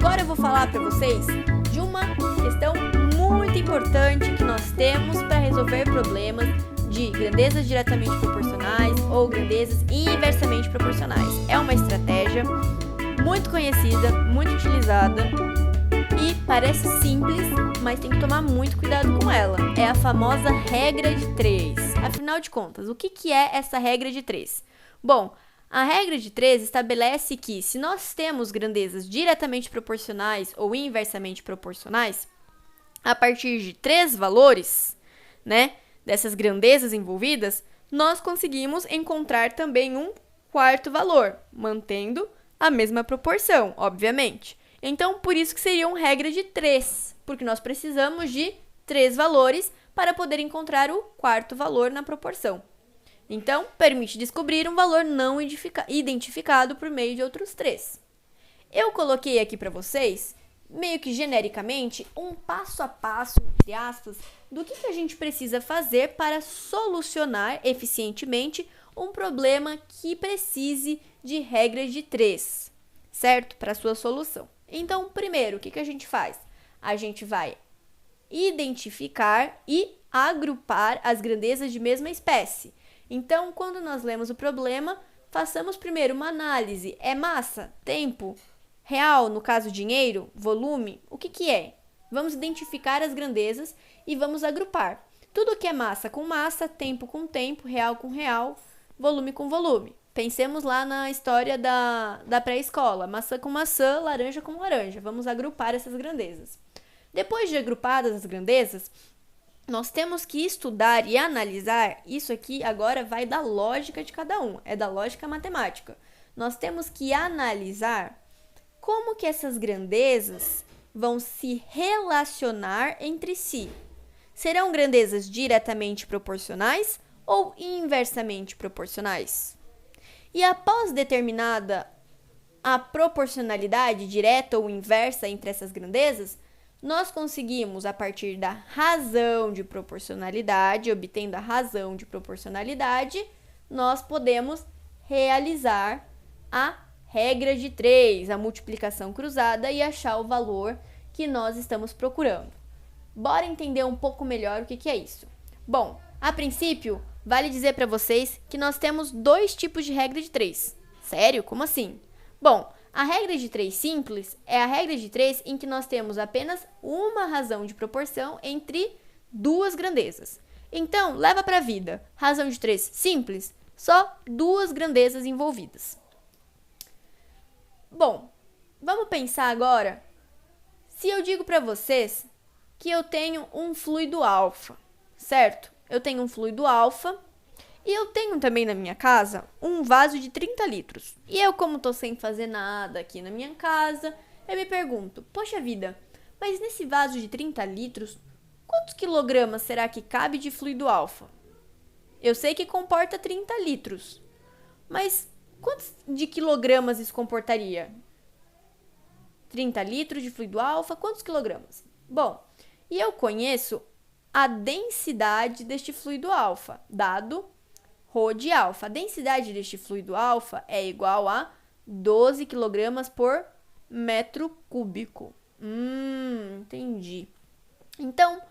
agora eu vou falar para vocês de uma questão muito importante que nós temos para resolver problemas de grandezas diretamente proporcionais ou grandezas inversamente proporcionais. É uma estratégia muito conhecida, muito utilizada e parece simples, mas tem que tomar muito cuidado com ela. É a famosa regra de 3. Afinal de contas, o que é essa regra de 3? Bom, a regra de 3 estabelece que se nós temos grandezas diretamente proporcionais ou inversamente proporcionais, a partir de 3 valores, dessas grandezas envolvidas, nós conseguimos encontrar também um quarto valor, mantendo a mesma proporção, obviamente. Então, por isso que seria uma regra de 3, porque nós precisamos de 3 valores para poder encontrar o quarto valor na proporção. Então, permite descobrir um valor não identificado por meio de outros 3. Eu coloquei aqui para vocês, meio que genericamente, um passo a passo, entre aspas, do que a gente precisa fazer para solucionar eficientemente um problema que precise de regras de 3, certo? Para sua solução. Então, primeiro, o que a gente faz? A gente vai identificar e agrupar as grandezas de mesma espécie. Então, quando nós lemos o problema, façamos primeiro uma análise. É massa? Tempo? Real, no caso dinheiro? Volume? O que é? Vamos identificar as grandezas e vamos agrupar. Tudo que é massa com massa, tempo com tempo, real com real, volume com volume. Pensemos lá na história da pré-escola. Maçã com maçã, laranja com laranja. Vamos agrupar essas grandezas. Depois de agrupadas as grandezas, nós temos que estudar e analisar. Isso aqui agora vai da lógica de cada um. É da lógica matemática. Nós temos que analisar como que essas grandezas vão se relacionar entre si. Serão grandezas diretamente proporcionais ou inversamente proporcionais? E após determinada a proporcionalidade direta ou inversa entre essas grandezas, nós conseguimos, a partir da razão de proporcionalidade, obtendo a razão de proporcionalidade, nós podemos realizar a regra de 3, a multiplicação cruzada, e achar o valor que nós estamos procurando. Bora entender um pouco melhor o que é isso. Bom, a princípio, vale dizer para vocês que nós temos 2 tipos de regra de 3. Sério? Como assim? Bom, a regra de 3 simples é a regra de 3 em que nós temos apenas uma razão de proporção entre 2 grandezas. Então, leva para a vida. Razão de 3 simples, só 2 grandezas envolvidas. Bom, vamos pensar agora, se eu digo para vocês que eu tenho um fluido alfa, certo? Eu tenho um fluido alfa e eu tenho também na minha casa um vaso de 30 litros. E eu, como estou sem fazer nada aqui na minha casa, eu me pergunto, poxa vida, mas nesse vaso de 30 litros, quantos quilogramas será que cabe de fluido alfa? Eu sei que comporta 30 litros, mas quantos de quilogramas isso comportaria? 30 litros de fluido alfa, quantos quilogramas? Bom, e eu conheço a densidade deste fluido alfa, dado ρ de alfa. A densidade deste fluido alfa é igual a 12 kg por metro cúbico. Entendi. Então,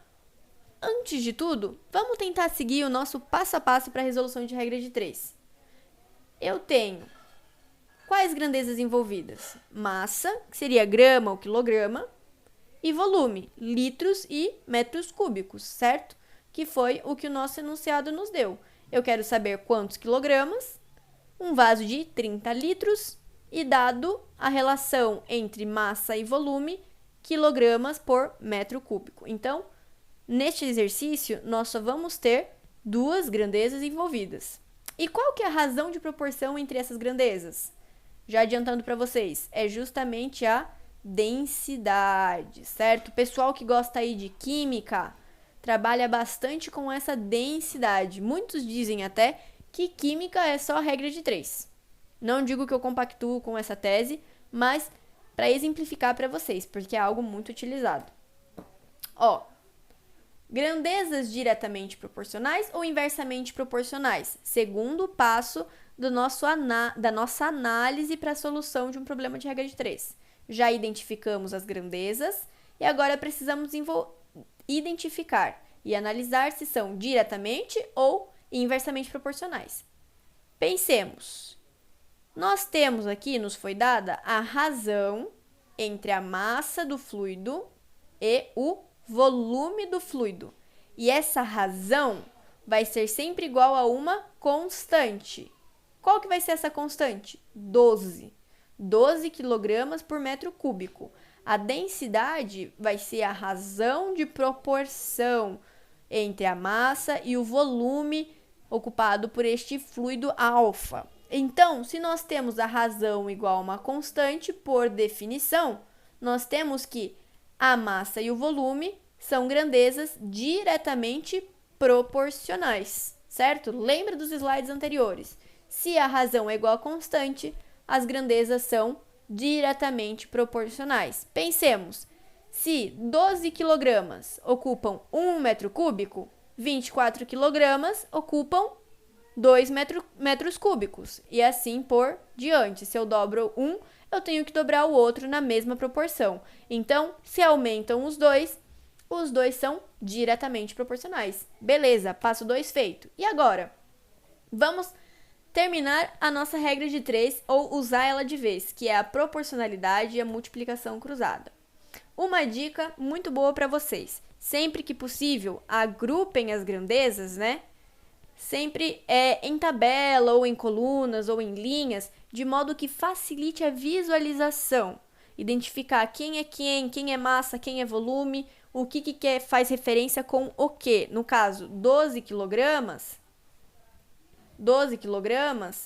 antes de tudo, vamos tentar seguir o nosso passo a passo para a resolução de regra de 3. Eu tenho quais grandezas envolvidas? Massa, que seria grama ou quilograma, e volume, litros e metros cúbicos, certo? Que foi o que o nosso enunciado nos deu. Eu quero saber quantos quilogramas, um vaso de 30 litros e dado a relação entre massa e volume, quilogramas por metro cúbico. Então, neste exercício, nós só vamos ter 2 grandezas envolvidas. E qual que é a razão de proporção entre essas grandezas? Já adiantando para vocês, é justamente a densidade, certo? O pessoal que gosta aí de química trabalha bastante com essa densidade. Muitos dizem até que química é só regra de 3. Não digo que eu compactuo com essa tese, mas para exemplificar para vocês, porque é algo muito utilizado. Grandezas diretamente proporcionais ou inversamente proporcionais, segundo o passo da nossa análise para a solução de um problema de regra de 3. já identificamos as grandezas e agora precisamos identificar e analisar se são diretamente ou inversamente proporcionais. Pensemos. Nós temos aqui, nos foi dada a razão entre a massa do fluido e o volume do fluido. E essa razão vai ser sempre igual a uma constante. Qual que vai ser essa constante? 12. 12 kg por metro cúbico. A densidade vai ser a razão de proporção entre a massa e o volume ocupado por este fluido alfa. Então, se nós temos a razão igual a uma constante, por definição, nós temos que a massa e o volume são grandezas diretamente proporcionais, certo? Lembra dos slides anteriores? Se a razão é igual a constante, as grandezas são diretamente proporcionais. Pensemos, se 12 kg ocupam 1 metro cúbico, 24 kg ocupam 2 metros cúbicos. E assim por diante. Se eu dobro um, eu tenho que dobrar o outro na mesma proporção. Então, se aumentam os dois são diretamente proporcionais. Beleza, passo 2 feito. E agora? Vamos terminar a nossa regra de 3 ou usar ela de vez, que é a proporcionalidade e a multiplicação cruzada. Uma dica muito boa para vocês. Sempre que possível, agrupem as grandezas, né? Sempre em tabela, ou em colunas, ou em linhas, de modo que facilite a visualização. Identificar quem é massa, quem é volume, o que faz referência com o que. No caso, 12 kg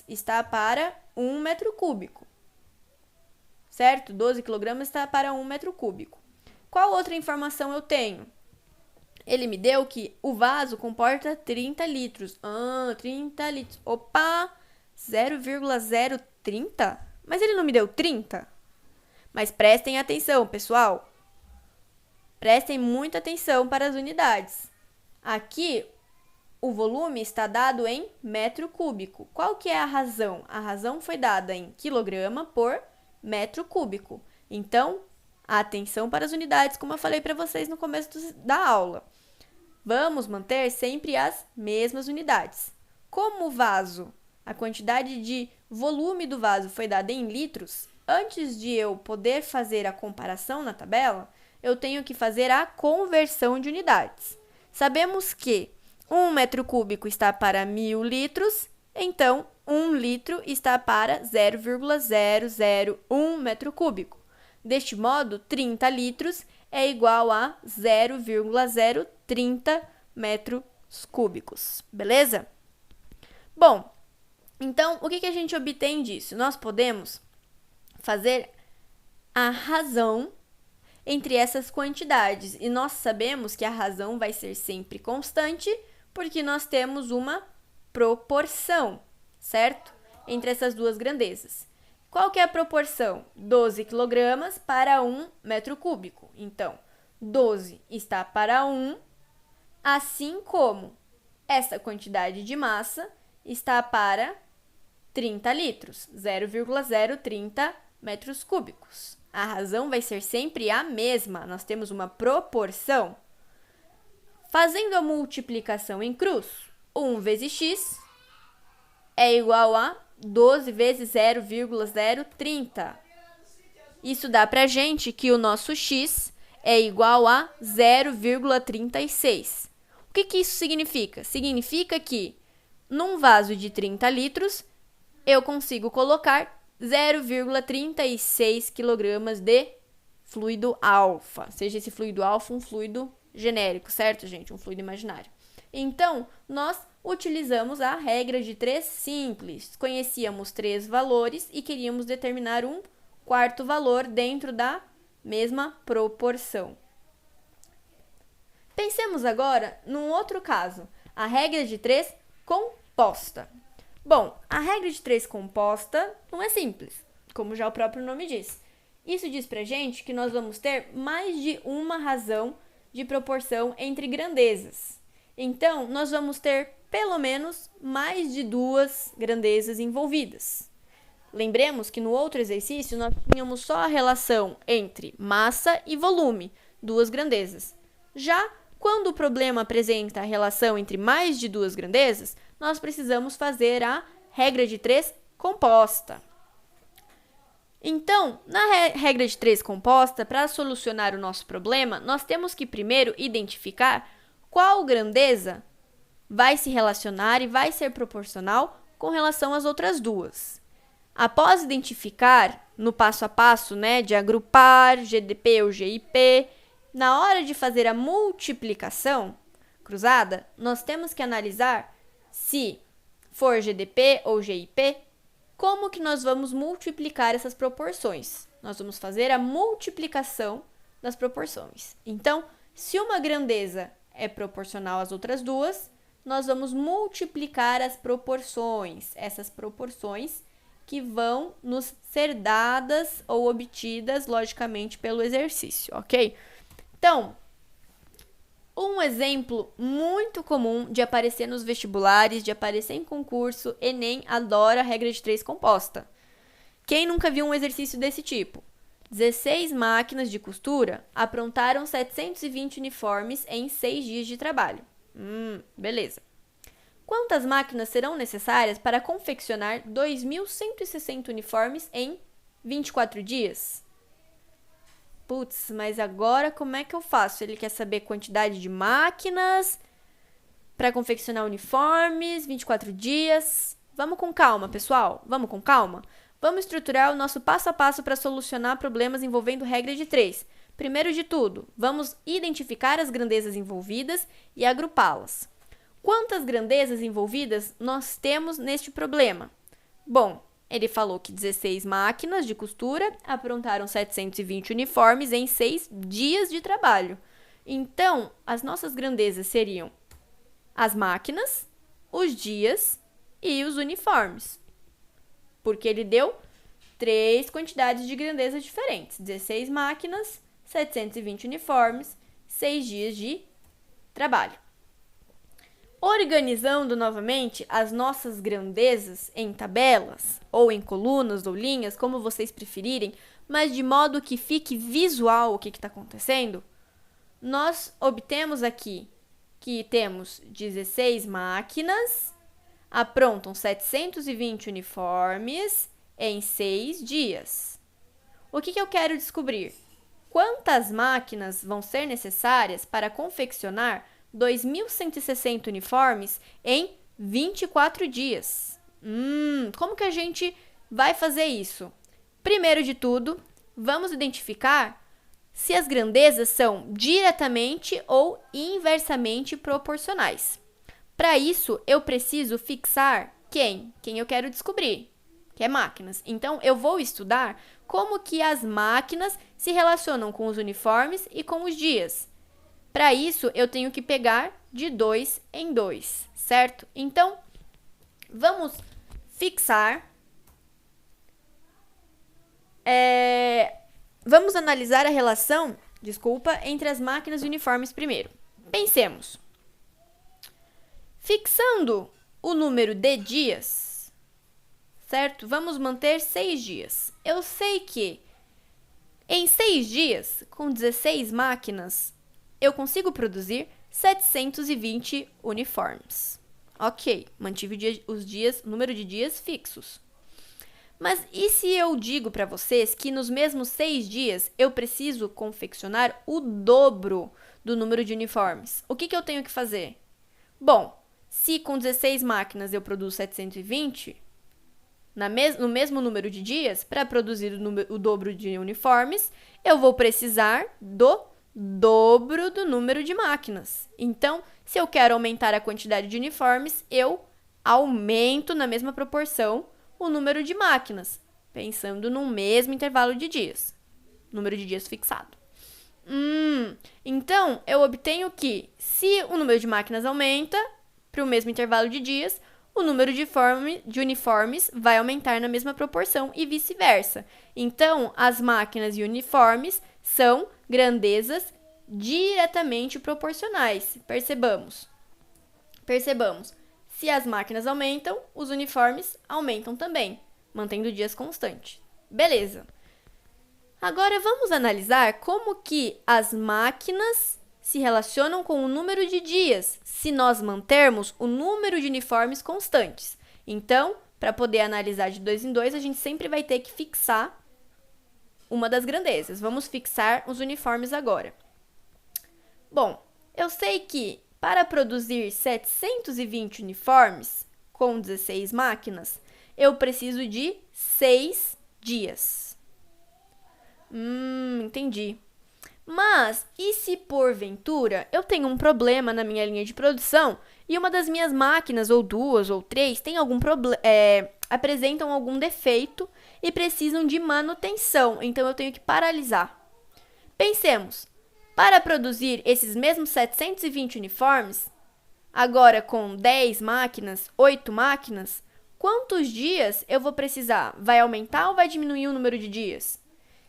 está para 1 metro cúbico. Certo? 12 kg está para 1 metro cúbico. Qual outra informação eu tenho? Ele me deu que o vaso comporta 30 litros. 30 litros. Opa! 0,030? Mas ele não me deu 30? Mas prestem atenção, pessoal. Prestem muita atenção para as unidades. Aqui, o volume está dado em metro cúbico. Qual que é a razão? A razão foi dada em quilograma por metro cúbico. Então, atenção para as unidades, como eu falei para vocês no começo da aula. Vamos manter sempre as mesmas unidades. Como o vaso, a quantidade de volume do vaso foi dada em litros, antes de eu poder fazer a comparação na tabela, eu tenho que fazer a conversão de unidades. Sabemos que 1 metro cúbico está para 1.000 litros, então 1 litro está para 0,001 metro cúbico. Deste modo, 30 litros é igual a 0,030 metros cúbicos, beleza? Bom, então, o que a gente obtém disso? Nós podemos fazer a razão entre essas quantidades, e nós sabemos que a razão vai ser sempre constante, porque nós temos uma proporção, certo? Entre essas duas grandezas. Qual que é a proporção? 12 kg para 1 metro cúbico. Então, 12 está para 1, assim como essa quantidade de massa está para 30 litros, 0,030 metros cúbicos. A razão vai ser sempre a mesma, nós temos uma proporção. Fazendo a multiplicação em cruz, 1 vezes x é igual a 12 vezes 0,030. Isso dá pra gente que o nosso x é igual a 0,36. O que isso significa? Significa que num vaso de 30 litros, eu consigo colocar 0,36 kg de fluido alfa. Seja esse fluido alfa um fluido genérico, certo, gente? Um fluido imaginário. Então, nós utilizamos a regra de 3 simples. Conhecíamos 3 valores e queríamos determinar um quarto valor dentro da mesma proporção. Pensemos agora num outro caso, a regra de 3 composta. Bom, a regra de 3 composta não é simples, como já o próprio nome diz. Isso diz pra gente que nós vamos ter mais de uma razão de proporção entre grandezas. Então, nós vamos ter pelo menos mais de 2 grandezas envolvidas. Lembremos que no outro exercício nós tínhamos só a relação entre massa e volume, duas grandezas. Já quando o problema apresenta a relação entre mais de duas grandezas, nós precisamos fazer a regra de 3 composta. Então, na regra de 3 composta, para solucionar o nosso problema, nós temos que primeiro identificar qual grandeza vai se relacionar e vai ser proporcional com relação às outras duas. Após identificar, no passo a passo, de agrupar GDP ou GIP, na hora de fazer a multiplicação cruzada, nós temos que analisar se for GDP ou GIP, como que nós vamos multiplicar essas proporções. Nós vamos fazer a multiplicação das proporções. Então, se uma grandeza é proporcional às outras duas, nós vamos multiplicar as proporções, essas proporções que vão nos ser dadas ou obtidas, logicamente, pelo exercício, ok? Então, um exemplo muito comum de aparecer nos vestibulares, de aparecer em concurso, Enem adora a regra de 3 composta. Quem nunca viu um exercício desse tipo? 16 máquinas de costura aprontaram 720 uniformes em 6 dias de trabalho. Beleza. Quantas máquinas serão necessárias para confeccionar 2.160 uniformes em 24 dias? Putz, mas agora como é que eu faço? Ele quer saber quantidade de máquinas para confeccionar uniformes, 24 dias. Vamos com calma, pessoal. Vamos com calma? Vamos estruturar o nosso passo a passo para solucionar problemas envolvendo regra de 3. Primeiro de tudo, vamos identificar as grandezas envolvidas e agrupá-las. Quantas grandezas envolvidas nós temos neste problema? Bom, ele falou que 16 máquinas de costura aprontaram 720 uniformes em 6 dias de trabalho. Então, as nossas grandezas seriam as máquinas, os dias e os uniformes. Porque ele deu 3 quantidades de grandezas diferentes. 16 máquinas, 720 uniformes, 6 dias de trabalho. Organizando novamente as nossas grandezas em tabelas, ou em colunas ou linhas, como vocês preferirem, mas de modo que fique visual o que está acontecendo, nós obtemos aqui que temos 16 máquinas, aprontam 720 uniformes em 6 dias. O que eu quero descobrir? Quantas máquinas vão ser necessárias para confeccionar 2.160 uniformes em 24 dias. Como que a gente vai fazer isso? Primeiro de tudo, vamos identificar se as grandezas são diretamente ou inversamente proporcionais. Para isso, eu preciso fixar quem eu quero descobrir, que é máquinas. Então, eu vou estudar como que as máquinas se relacionam com os uniformes e com os dias. Para isso, eu tenho que pegar de 2 em 2, certo? Então, vamos fixar. Vamos analisar a relação, entre as máquinas e uniformes primeiro. Pensemos. Fixando o número de dias, certo? Vamos manter 6 dias. Eu sei que em 6 dias, com 16 máquinas, eu consigo produzir 720 uniformes. Ok, mantive o número de dias fixos. Mas e se eu digo para vocês que nos mesmos 6 dias eu preciso confeccionar o dobro do número de uniformes? O que eu tenho que fazer? Bom, se com 16 máquinas eu produzo 720, no mesmo número de dias, para produzir o dobro de uniformes, eu vou precisar do dobro do número de máquinas. Então, se eu quero aumentar a quantidade de uniformes, eu aumento na mesma proporção o número de máquinas, pensando no mesmo intervalo de dias, número de dias fixado. Então, eu obtenho que, se o número de máquinas aumenta para o mesmo intervalo de dias, o número de uniformes vai aumentar na mesma proporção e vice-versa. Então, as máquinas e uniformes são grandezas diretamente proporcionais. Percebamos. Se as máquinas aumentam, os uniformes aumentam também. mantendo dias constantes. Beleza. Agora vamos analisar como que as máquinas se relacionam com o número de dias, se nós mantermos o número de uniformes constantes. Então, para poder analisar de 2 em 2, a gente sempre vai ter que fixar uma das grandezas. Vamos fixar os uniformes agora. Bom, eu sei que para produzir 720 uniformes com 16 máquinas, eu preciso de 6 dias. Entendi. Mas, e se porventura eu tenho um problema na minha linha de produção e uma das minhas máquinas, ou 2 ou 3, tem algum apresentam algum defeito e precisam de manutenção, então eu tenho que paralisar. Pensemos, para produzir esses mesmos 720 uniformes, agora com 10 máquinas, 8 máquinas, quantos dias eu vou precisar? Vai aumentar ou vai diminuir o número de dias?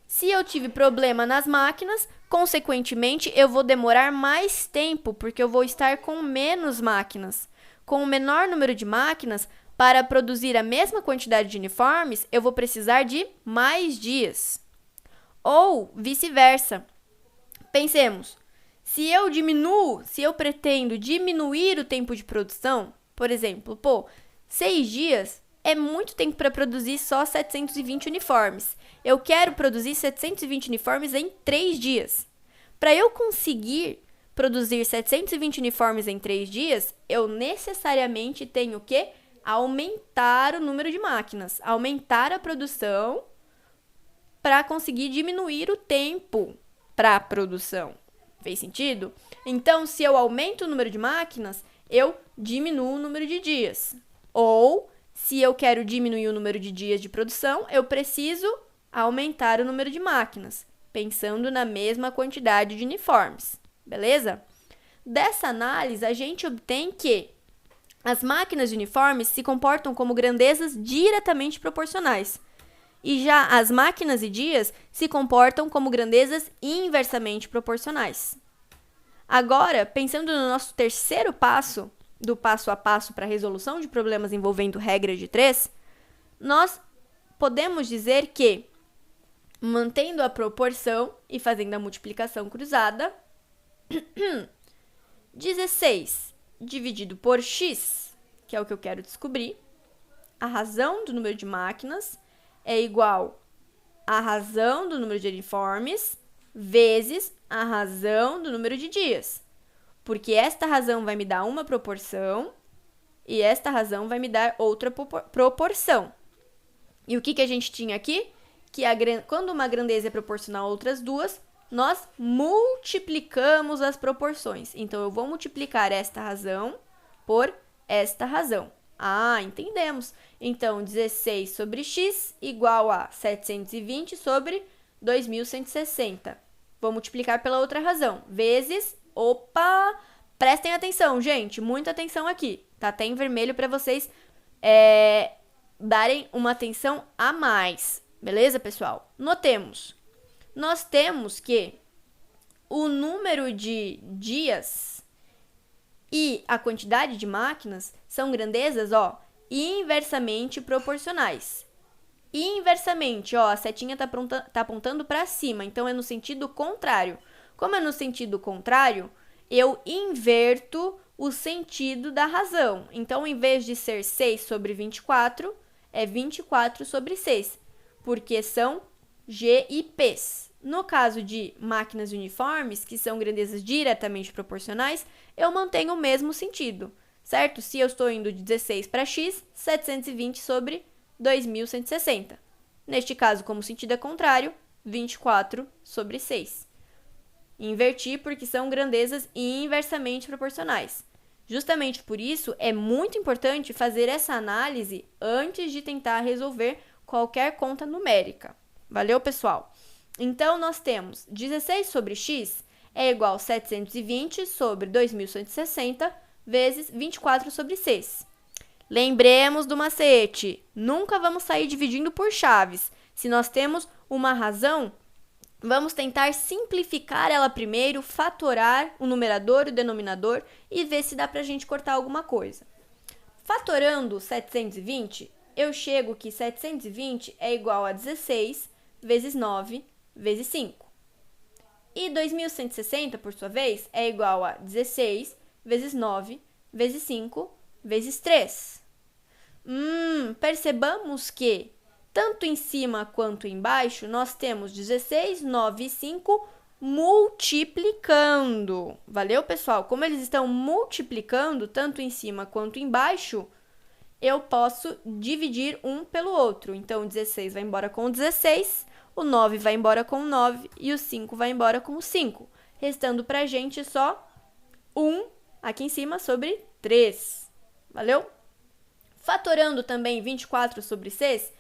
Se eu tive problema nas máquinas, consequentemente, eu vou demorar mais tempo, porque eu vou estar com menos máquinas. Com o menor número de máquinas, para produzir a mesma quantidade de uniformes, eu vou precisar de mais dias. Ou vice-versa. Pensemos, se eu pretendo diminuir o tempo de produção, por exemplo, 6 dias é muito tempo para produzir só 720 uniformes. Eu quero produzir 720 uniformes em 3 dias. Para eu conseguir produzir 720 uniformes em 3 dias, eu necessariamente tenho que aumentar o número de máquinas, aumentar a produção para conseguir diminuir o tempo para a produção. Fez sentido? Então, se eu aumento o número de máquinas, eu diminuo o número de dias. Ou, se eu quero diminuir o número de dias de produção, eu preciso aumentar o número de máquinas, pensando na mesma quantidade de uniformes. Beleza? Dessa análise, a gente obtém que as máquinas de uniformes se comportam como grandezas diretamente proporcionais. E já as máquinas e dias se comportam como grandezas inversamente proporcionais. Agora, pensando no nosso terceiro passo, do passo a passo para a resolução de problemas envolvendo regra de 3, nós podemos dizer que, mantendo a proporção e fazendo a multiplicação cruzada, 16 dividido por x, que é o que eu quero descobrir, a razão do número de máquinas é igual à razão do número de uniformes vezes a razão do número de dias. Porque esta razão vai me dar uma proporção e esta razão vai me dar outra proporção. E o que a gente tinha aqui? Que quando uma grandeza é proporcional a outras duas, nós multiplicamos as proporções. Então, eu vou multiplicar esta razão por esta razão. Entendemos. Então, 16 sobre x igual a 720 sobre 2.160. Vou multiplicar pela outra razão. Vezes, prestem atenção, gente. Muita atenção aqui. Tá até em vermelho para vocês darem uma atenção a mais. Beleza, pessoal? Notemos. Nós temos que o número de dias e a quantidade de máquinas são grandezas, inversamente proporcionais. Inversamente, a setinha tá apontando para cima, então é no sentido contrário. Como é no sentido contrário, eu inverto o sentido da razão. Então, em vez de ser 6 sobre 24, é 24 sobre 6, porque são G e P's. No caso de máquinas uniformes, que são grandezas diretamente proporcionais, eu mantenho o mesmo sentido, certo? Se eu estou indo de 16 para x, 720 sobre 2.160. Neste caso, como o sentido é contrário, 24 sobre 6. Inverti porque são grandezas inversamente proporcionais. Justamente por isso, é muito importante fazer essa análise antes de tentar resolver qualquer conta numérica. Valeu, pessoal? Então, nós temos 16 sobre x é igual a 720 sobre 2.160 vezes 24 sobre 6. Lembremos do macete. Nunca vamos sair dividindo por chaves. Se nós temos uma razão, vamos tentar simplificar ela primeiro, fatorar o numerador e o denominador e ver se dá para a gente cortar alguma coisa. Fatorando 720, eu chego que 720 é igual a 16 vezes 9 vezes 5. E 2160, por sua vez, é igual a 16 vezes 9 vezes 5 vezes 3. Percebamos que, tanto em cima quanto embaixo, nós temos 16, 9 e 5 multiplicando. Valeu, pessoal? Como eles estão multiplicando, tanto em cima quanto embaixo, eu posso dividir um pelo outro. Então, o 16 vai embora com o 16, o 9 vai embora com o 9 e o 5 vai embora com o 5. Restando pra gente só 1 aqui em cima sobre 3. Valeu? Fatorando também 24 sobre 6,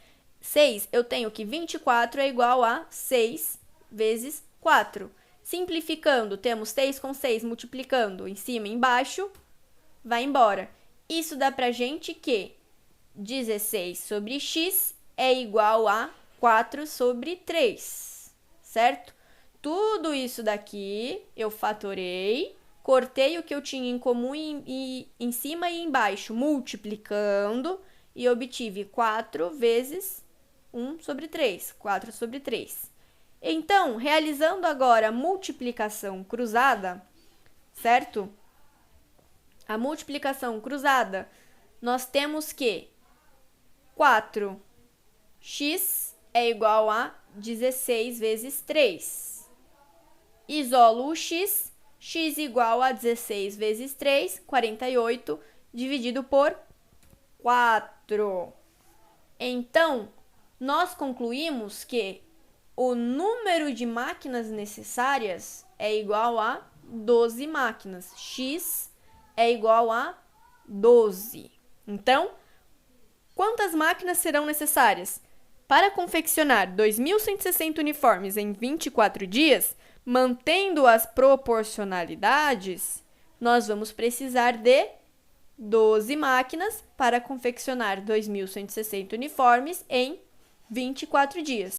eu tenho que 24 é igual a 6 vezes 4. Simplificando, temos 6 com 6 multiplicando em cima e embaixo, vai embora. Isso dá pra gente que 16 sobre x é igual a 4 sobre 3, certo? Tudo isso daqui eu fatorei, cortei o que eu tinha em comum em cima e embaixo, multiplicando, e obtive 4 vezes 1 sobre 3, 4 sobre 3. Então, realizando agora a multiplicação cruzada, certo? A multiplicação cruzada, nós temos que 4x é igual a 16 vezes 3. Isolo o x igual a 16 vezes 3, 48, dividido por 4. Então, nós concluímos que o número de máquinas necessárias é igual a 12 máquinas. X é igual a 12. Então, quantas máquinas serão necessárias? Para confeccionar 2.160 uniformes em 24 dias, mantendo as proporcionalidades, nós vamos precisar de 12 máquinas para confeccionar 2.160 uniformes em 24 dias.